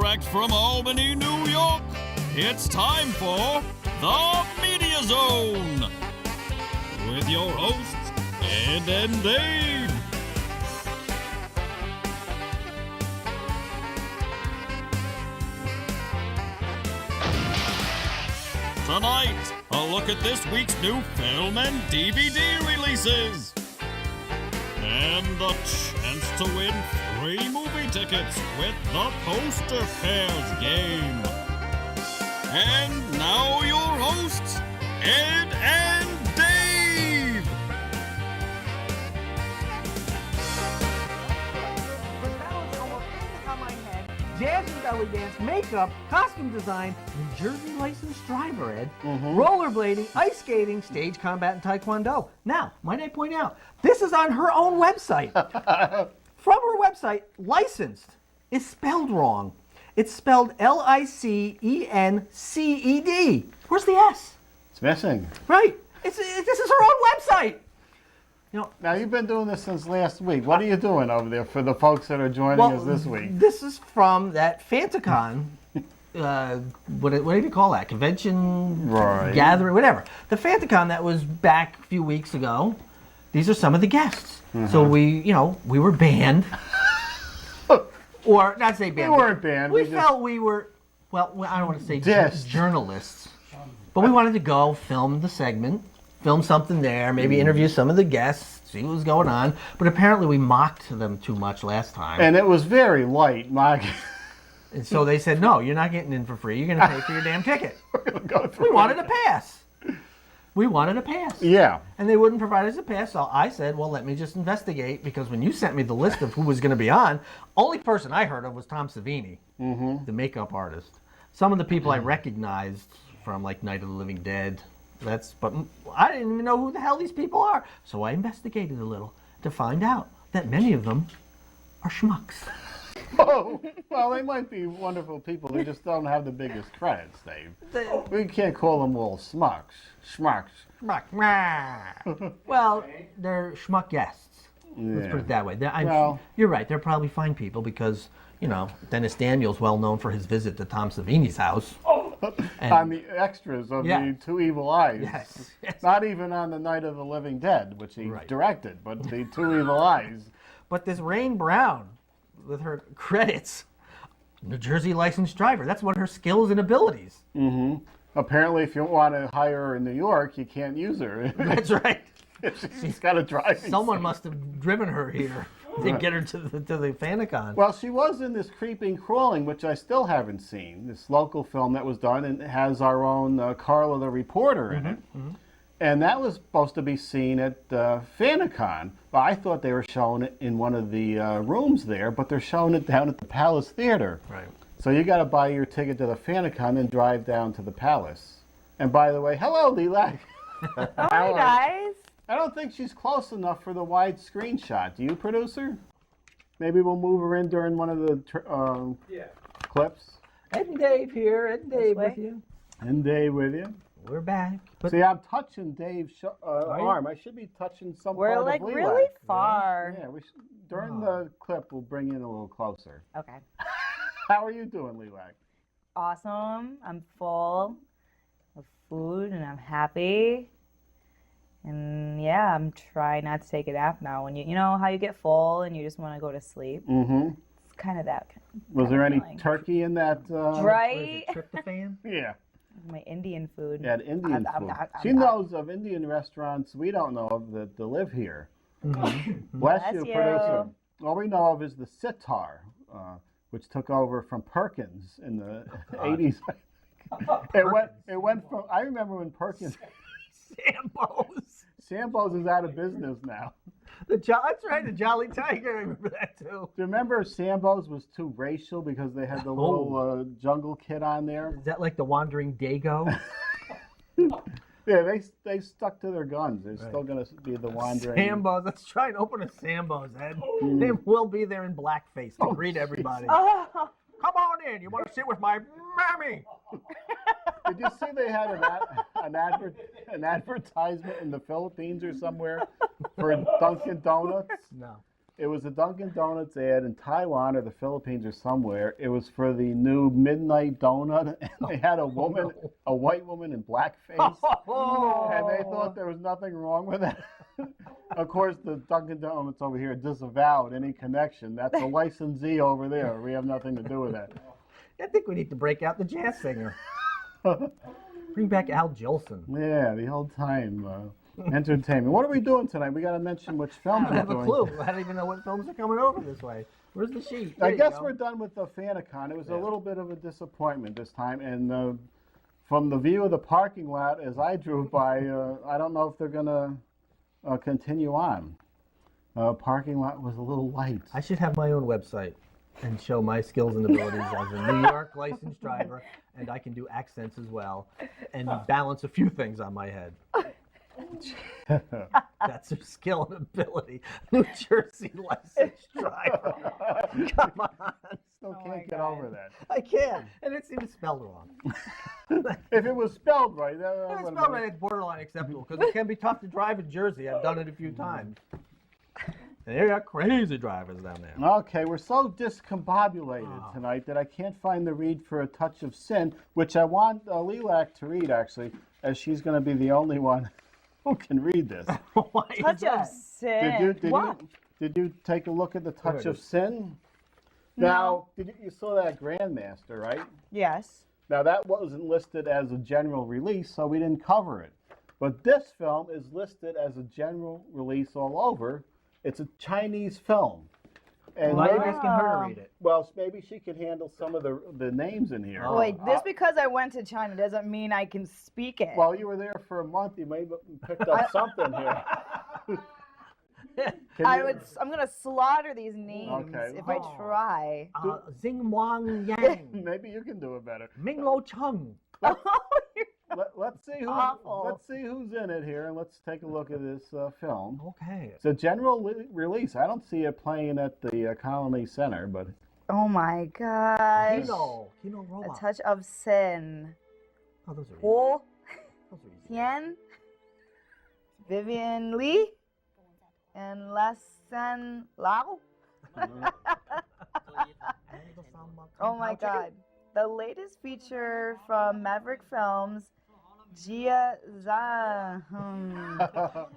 direct from Albany, New York, it's time for The Media Zone with your hosts, Ed and Dave. Tonight, a look at this week's new film and DVD releases. And the chance to win free movie tickets with the Poster Pairs game. And now your hosts, Ed and Dave. Jazz and belly dance, makeup, costume design, New Jersey licensed driver, Ed, rollerblading, ice skating, stage combat, and taekwondo. Now, might I point out, this is on her own website. From her website, licensed is spelled wrong. It's spelled Licenced. Where's the S? It's missing. Right. This is her own website. You know, Now, you've been doing this since last week. What are you doing over there for the folks that are joining us this week? This is from that Fantacon, what do you call that? Convention, Right. gathering, whatever. The Fantacon that was back a few weeks ago. These are some of the guests. So we were banned. Or, not say banned. We weren't banned. We felt we were, well, I don't want to say Dissed. journalists. But we wanted to go film the segment, film something there, maybe interview some of the guests, see what was going on. But apparently we mocked them too much last time. And it was very light, Mike. And so they said, no, you're not getting in for free. You're going to pay for your damn ticket. We're gonna go through We wanted a pass. We wanted a pass. Yeah. And they wouldn't provide us a pass, so I said, well, let me just investigate, because when you sent me the list of who was going to be on, only person I heard of was Tom Savini, the makeup artist. Some of the people I recognized from, like, Night of the Living Dead, but I didn't even know who the hell these people are. So I investigated a little to find out that many of them are schmucks. Oh, well, they might be wonderful people. They just don't have the biggest credits, Dave. We can't call them all schmucks. Well, they're schmuck guests. Let's put it that way. You're right. They're probably fine people because, Dennis Daniels, well known for his visit to Tom Savini's house. On the extras of the Two Evil Eyes. Yes. Not even on the Night of the Living Dead, which he directed, but the Two Evil Eyes. But this Rain Brown, with her credits, New Jersey licensed driver, that's one of her skills and abilities. Apparently, if you want to hire her in New York, you can't use her. That's right. She's got a driving. Someone must have driven her here to get her to the Fantacon. Well, she was in this Creeping Crawling, which I still haven't seen. This local film that was done, and it has our own Carla the reporter in it. And that was supposed to be seen at Fantacon. Well, I thought they were showing it in one of the rooms there, but they're showing it down at the Palace Theater. Right. So you got to buy your ticket to the Fantacon and drive down to the Palace. And by the way, hello, Lilac. Hi, guys. I don't think she's close enough for the wide screenshot. Do you, producer? Maybe we'll move her in during one of the clips. Ed and Dave here. Ed and Dave with you. And Dave with you. We're back. But See, I'm touching Dave's arm. I should be touching some part We're of like Lilac. really far. Yeah, we should, during the clip, we'll bring in a little closer. Okay. How are you doing, Lilac? Awesome. I'm full of food and I'm happy. And yeah, I'm trying not to take a nap now. When you know how you get full and you just want to go to sleep. Mm-hmm. It's kind of that. Was there any feeling. turkey in that? Right? tryptophan? Yeah. My Indian food. Yeah, Indian food. She I'm- knows of Indian restaurants we don't know of that live here. Bless you, producer. All we know of is the Sitar, which took over from Perkins in the 80s. It went from, I remember when Perkins... Sambos is out of business now. That's right, the Jolly Tiger, I remember that too. Do you remember Sambos was too racial because they had the little jungle kid on there? Is that like the Wandering Dago? Yeah, they stuck to their guns. They're still going to be the wandering. Sambos. Let's try and open a Sambos, Ed. They will be there in blackface to greet everybody. Oh. Come on in. You want to sit with my mammy? Did you see they had an advertisement in the Philippines or somewhere for Dunkin' Donuts? No. It was a Dunkin' Donuts ad in Taiwan or the Philippines or somewhere. It was for the new Midnight Donut, and they had a woman, a white woman in blackface, and they thought there was nothing wrong with it. Of course, the Dunkin' Donuts over here disavowed any connection. That's a licensee over there. We have nothing to do with that. I think we need to break out the jazz singer. Bring back Al Jolson. Yeah, the old time entertainment. What are we doing tonight? We got to mention which films I we're don't have a doing. clue. I don't even know what films are coming over this way. Where's the sheet? I There you guess go. we're done with the Fantacon. It was a little bit of a disappointment this time, and from the view of the parking lot as I drove by, I don't know if they're gonna continue on. Parking lot was a little light. I should have my own website and show my skills and abilities as a New York licensed driver, and I can do accents as well, and balance a few things on my head. That's her skill and ability. New Jersey licensed driver. Come on. Still my can't get God. over that. I can. And it's even spelled wrong. If it was spelled right, that If would've it's been- spelled right, it's borderline acceptable, because it can be tough to drive in Jersey. I've done it a few times. And they got crazy drivers down there. Okay, we're so discombobulated tonight that I can't find the read for A Touch of Sin, which I want Lilac to read, actually, as she's going to be the only one who can read this. Why is Touch of that? sin. Did you take a look at The Touch it of is. Sin? Now, you saw that Grandmaster, right? Yes. Now, that wasn't listed as a general release, so we didn't cover it. But this film is listed as a general release all over. It's a Chinese film. And Why are you maybe, asking her to read it? well, maybe she could handle some of the names in here. Oh. Wait, just because I went to China doesn't mean I can speak it. Well, you were there for a month. You may have picked up something here. Can you- I'm gonna slaughter these names Okay. if I try. Xing Wang Yang, Maybe you can do it better. Ming Lo Chung. Let's see who. Awful. Let's see who's in it here, and let's take a look at this film. Okay. It's a general release. I don't see it playing at the Colony Center, but Oh my gosh. Kino A Robot. touch of sin. Oh, those are easy. Wu Those are easy. Tian, Vivian Lee, and Lassan Lao. Oh my God. The latest feature from Maverick Films, Jia Zha,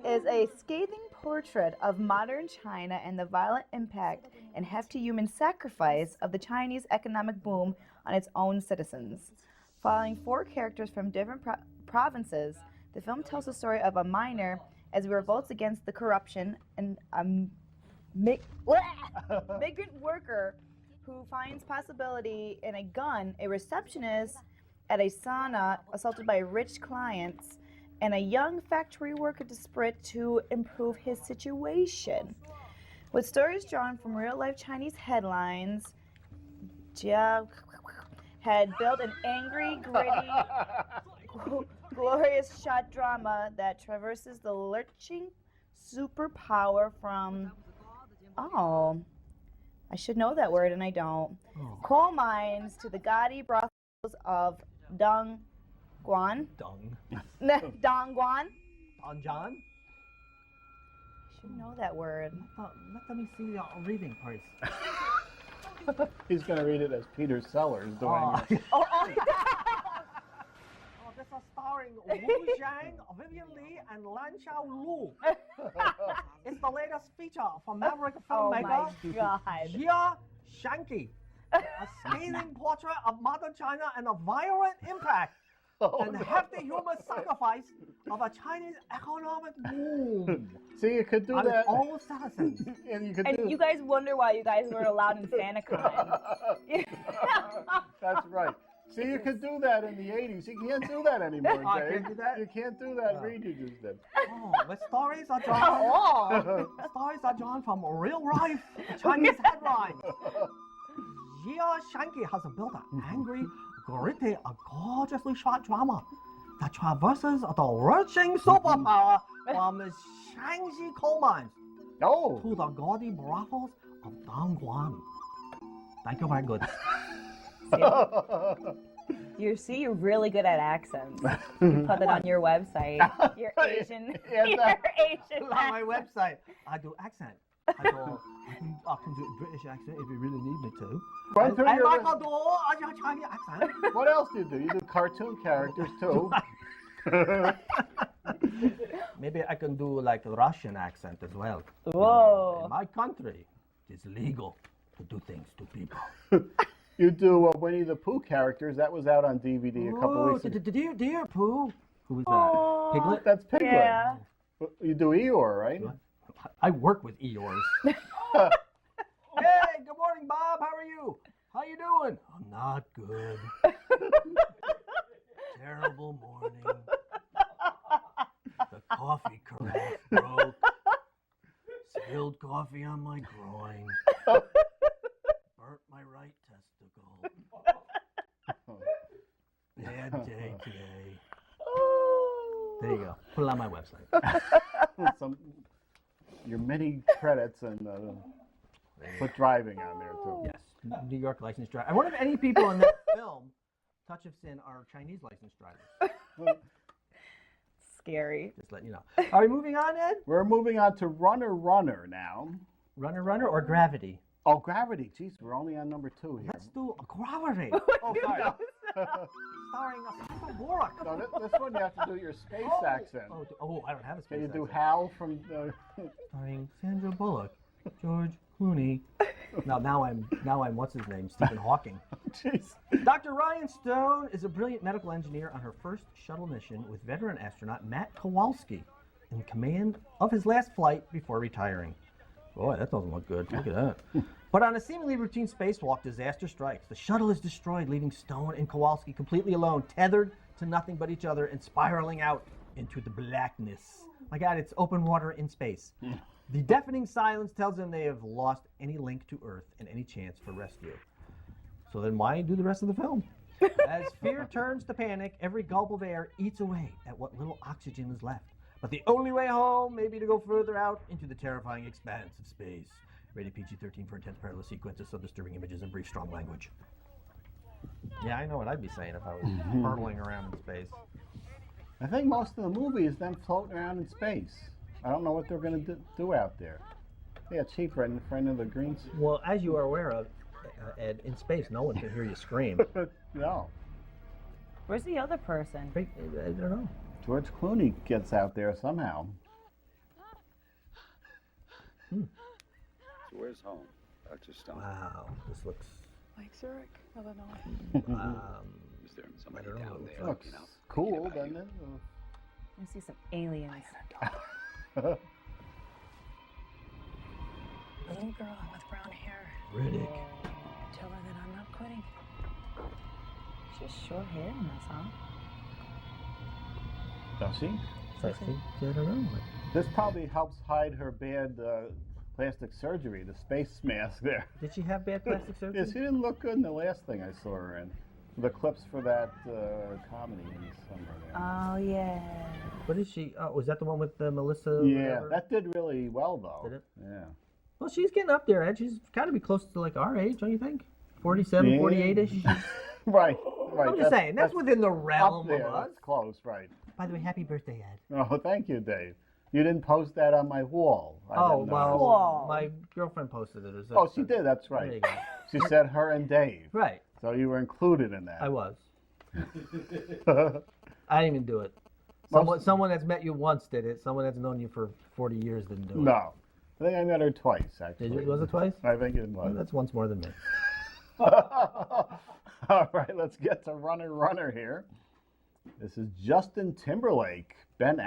is a scathing portrait of modern China and the violent impact and hefty human sacrifice of the Chinese economic boom on its own citizens. Following 4 characters from different provinces, the film tells the story of a miner as he revolts against the corruption and a migrant worker who finds possibility in a gun, a receptionist at a sauna assaulted by rich clients, and a young factory worker desperate to improve his situation. With stories drawn from real-life Chinese headlines, Jia had built an angry, gritty, glorious shot drama that traverses the lurching superpower from... Oh... I should know that word, and I don't. Coal mines to the gaudy brothels of Dongguan. Dung. Dongguan? On John? I should know that word. Let me see your reading, please. he's going to read it as Peter Sellers doing Oh. it. Oh, Oh, this is starring Wu Zhang, Vivian Lee, and Lan Xiaolu. It's the latest feature from Maverick oh filmmaker my God. Jia Shanki. A scathing portrait of modern China and a violent impact and hefty human sacrifice of a Chinese economic boom See, you could do on its that. own citizens. And you could do. And you guys wonder why you guys weren't allowed in Fantacon. That's right. See, you could do that in the 80s. You can't do that anymore, I Dave. can't do that? You can't do that read you just did. Oh, the stories are drawn. Oh. The stories are drawn from real life Chinese headlines. Jia Shanki has built an angry, gritty, a gorgeously shot drama that traverses the lurching superpower from the Shaanxi coal mines Oh, to the gaudy brothels of Dongguan. Thank you very good. You're really good at accents. You can put it on your website. You're Asian. Yeah, You're Asian. On my website, I do accent. I do I can do a British accent if you really need me to. Run through And your I list. can do a Chinese accent. What else do you do? You do cartoon characters too. Maybe I can do like a Russian accent as well. Whoa. In my country, it's legal to do things to people. You do Winnie the Pooh characters. That was out on DVD a couple weeks ago. Dear Pooh. Who was that? Piglet? That's Piglet. Yeah. You do Eeyore, right? I work with Eeyores. Hey, good morning, Bob. How are you? How you doing? I'm not good. Terrible morning. The coffee carafe broke. Spilled coffee on my groin. Burnt my right testicle. Bad day today. There you go. Put it on my website. Your many credits and put driving on there too. Yes, New York licensed driver. I wonder if any people in that film, Touch of Sin, are Chinese licensed drivers. Scary. Just letting you know. Are we moving on, Ed? We're moving on to Runner now. Runner or Gravity? Oh, Gravity. Jeez, we're only on number 2 here. Let's do a Gravity. Oh, sorry. Starring Sandra Bullock. So this one you have to do your space accent. Oh, I don't have a space Can you do accent. Hal from? Starring Sandra Bullock, George Clooney. Now I'm what's his name? Stephen Hawking. Jeez. Dr. Ryan Stone is a brilliant medical engineer on her first shuttle mission with veteran astronaut Matt Kowalski in command of his last flight before retiring. Boy, that doesn't look good. Look at that. But on a seemingly routine spacewalk, disaster strikes. The shuttle is destroyed, leaving Stone and Kowalski completely alone, tethered to nothing but each other and spiraling out into the blackness. My God, it's open water in space. The deafening silence tells them they have lost any link to Earth and any chance for rescue. So then why do the rest of the film? As fear turns to panic, every gulp of air eats away at what little oxygen is left. But the only way home may be to go further out into the terrifying expanse of space. Rated PG-13 for intense perilous sequences, so disturbing images, and brief, strong language. Yeah, I know what I'd be saying if I was hurtling around in space. I think most of the movie is them floating around in space. I don't know what they're going to do out there. Yeah, Chief, right in front of the greens. Well, as you are aware of, Ed, in space, no one can hear you scream. No. Where's the other person? I don't know. George Clooney gets out there somehow. So where's home, Dr. Stone? Wow, this looks. Like Zurich, Illinois. Is there somebody I don't know. down there? Looks you know, cool, thinking about doesn't you? it? I see some aliens. Little girl with brown hair. Riddick. Tell her that I'm not quitting. She's short hair in this, huh? Does she? I think, I don't know. This probably helps hide her bad plastic surgery, the space mask there. Did she have bad plastic surgery? Yeah, she didn't look good in the last thing I saw her in. The clips for that comedy in the summer there. Oh, yeah. What is she? Oh, was that the one with Melissa? Yeah, whatever? that did really well though. Did it? Yeah. Well, she's getting up there, Ed. She's got to be close to like our age, don't you think? 47, Yeah. 48-ish? Right. I'm just saying, that's within the up realm there. of us. That's close, right? By the way, happy birthday, Ed. Oh, thank you, Dave. You didn't post that on my wall. I Oh, didn't well, notice. Whoa. my girlfriend posted it. Oh, she did. That's There you right. go. She said her and Dave. Right, So you were included in that. I was. I didn't even do it. Someone that's met you once did it. Someone that's known you for 40 years didn't do it. No. I think I met her twice, actually. Did you? Was it twice? I think it Well, was. that's once more than me. All right, let's get to Runner here. This is Justin Timberlake, Ben